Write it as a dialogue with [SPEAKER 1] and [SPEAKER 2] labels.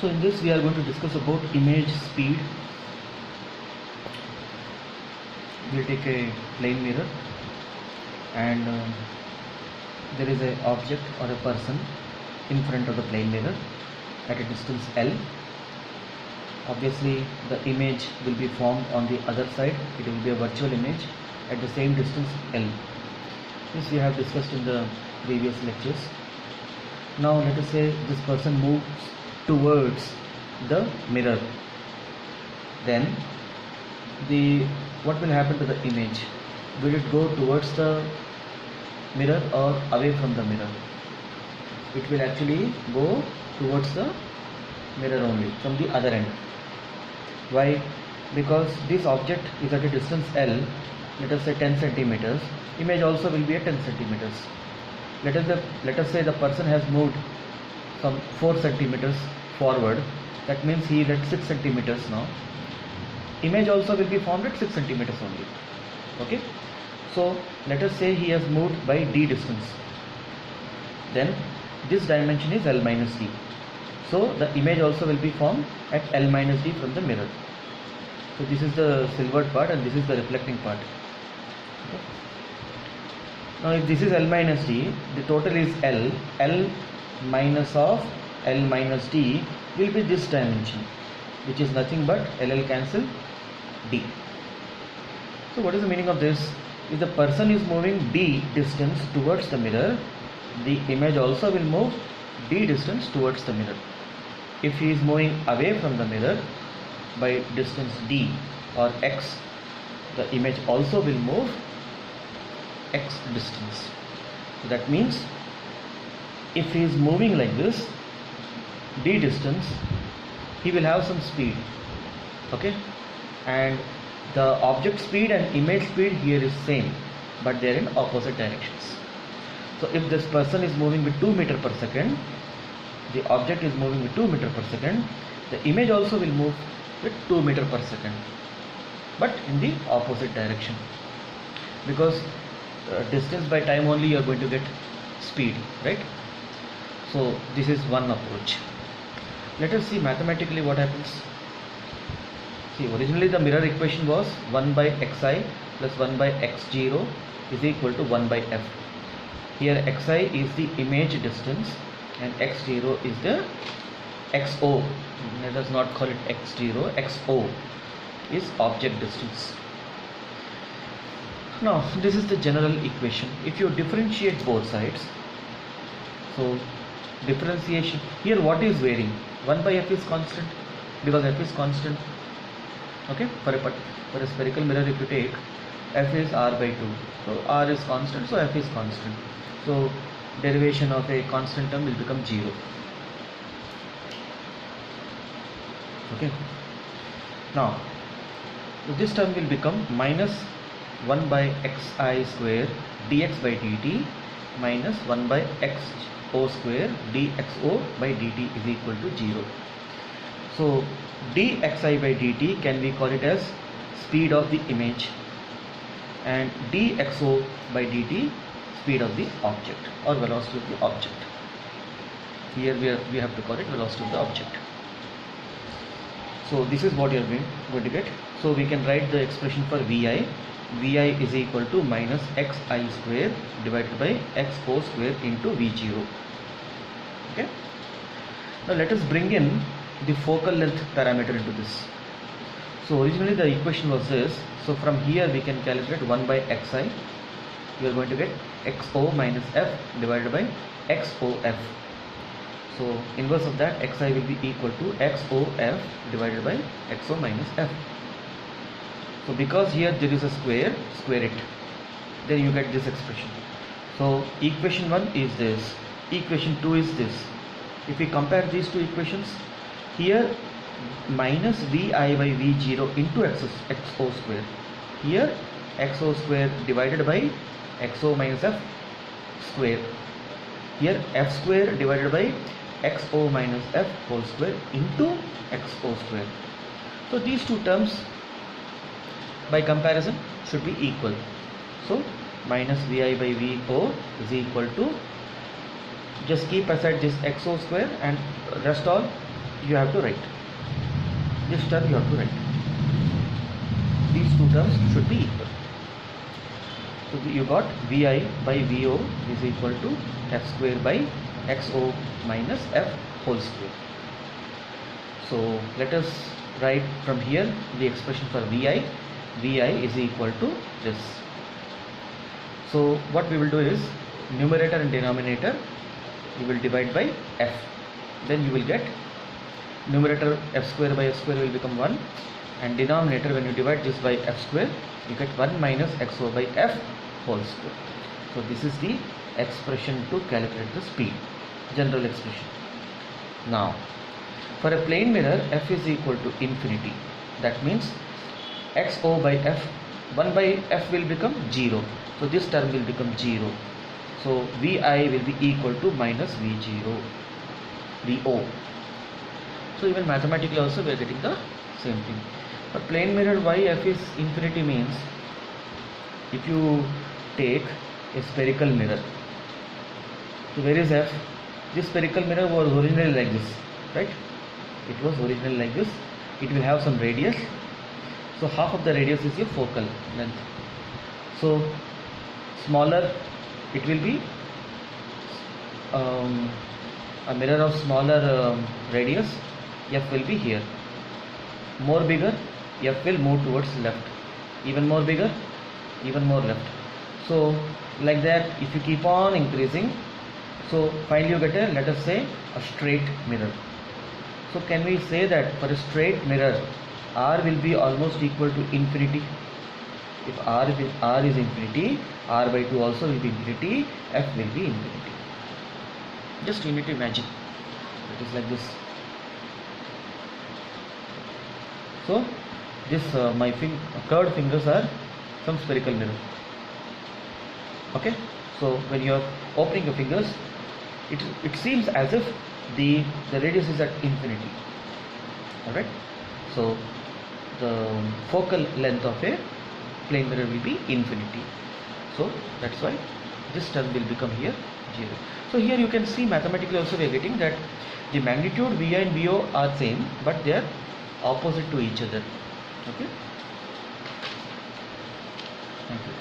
[SPEAKER 1] So in this we are going to discuss about image speed. We'll take a plane mirror and there is an object or a person in front of the plane mirror at a distance L. Obviously the image will be formed on the other side. It will be a virtual image at the same distance L. This we have discussed in the previous lectures. Now let us say this person moves towards the mirror. Then what will happen to the image? Will it go towards the mirror or away from the mirror? It will actually go towards the mirror only, from the other end. Why? Because this object is at a distance L, let us say 10 centimeters. Image also will be at 10 centimeters. Let us say the person has moved some 4 centimeters forward. That means he is at 6 centimeters now. Image also will be formed at 6 centimeters only. Okay. So let us say he has moved by d distance. Then this dimension is L minus d. So the image also will be formed at L minus d from the mirror. So this is the silvered part and this is the reflecting part. Okay. Now if this is L minus d, the total is L. L minus of L minus d will be this dimension, which is nothing but LL cancel d. So what is the meaning of this? If the person is moving d distance towards the mirror, the image also will move d distance towards the mirror. If he is moving away from the mirror by distance d or x, the image also will move x distance. So that means if he is moving like this d distance, he will have some speed. Okay, and the object speed and image speed here is same, but they are in opposite directions. So if this person is moving with 2 meter per second, the object is moving with 2 meter per second, the image also will move with 2 meter per second, but in the opposite direction, because distance by time only you are going to get speed, right? So this is one approach. Let us see mathematically what happens. See, originally the mirror equation was 1 by xi plus 1 by x0 is equal to 1 by f. Here xi is the image distance and x0 is the xo. Let us not call it x0, xo is object distance. Now this is the general equation. If you differentiate both sides, so differentiation here, what is varying? 1 by f is constant, because f is constant. Okay, for a spherical mirror, if you take f is r by 2, so r is constant, so f is constant. So derivation of a constant term will become 0. Okay, now this term will become minus 1 by xi square dx by dt minus 1 by xo square dxo by dt is equal to 0. So dxi by dt can we call it as speed of the image, and dxo by dt speed of the object or velocity of the object. Here we have to call it velocity of the object. So this is what you are going to get. So we can write the expression for vi. Vi is equal to minus xi square divided by xo square into v0. Okay. Now let us bring in the focal length parameter into this. So originally the equation was this. So from here we can calculate 1 by xi. We are going to get xo minus f divided by xof. So inverse of that, xi will be equal to xof divided by xo minus f. So because here there is a square, square it, then you get this expression. So equation 1 is this, equation 2 is this. If we compare these two equations, here minus vi by v0 into xo square, here xo square divided by xo minus f square, here f square divided by xo minus f whole square into xo square. So these two terms by comparison should be equal. So minus vi by vo is equal to, just keep aside this xo square and rest all you have to write. This term you have to write. These two terms should be equal. So you got Vi by Vo is equal to f square by xo minus f whole square. So let us write from here the expression for Vi. Vi is equal to this. So what we will do is, numerator and denominator you will divide by f. Then you will get numerator f square by f square will become 1, and denominator when you divide this by f square you get 1 minus xo by f whole square. So this is the expression to calculate the speed, general expression. Now for a plane mirror, f is equal to infinity. That means xo by f, 1 by f will become 0. So this term will become 0. So Vi will be equal to minus V0, Vo. So even mathematically also we are getting the same thing. For plane mirror, why f is infinity means, if you take a spherical mirror, so where is f? This spherical mirror was originally like this, right? It was originally like this. It will have some radius. So half of the radius is your focal length. So smaller, it will be a mirror of smaller radius. F will be here. More bigger, f will move towards left. Even more bigger, even more left. So like that, if you keep on increasing, so finally you get a, let us say, a straight mirror. So can we say that for a straight mirror, R will be almost equal to infinity? If R is infinity, R by 2 also will be infinity, F will be infinity. Just you need to imagine. It is like this. So this my curved fingers are some spherical mirror. Okay. So when you are opening your fingers, it seems as if the radius is at infinity. Alright. So the focal length of a plane mirror will be infinity. So that's why this term will become here 0. So here you can see mathematically also we are getting that the magnitude Vi and Vo are same, but they are opposite to each other. Okay. Thank you.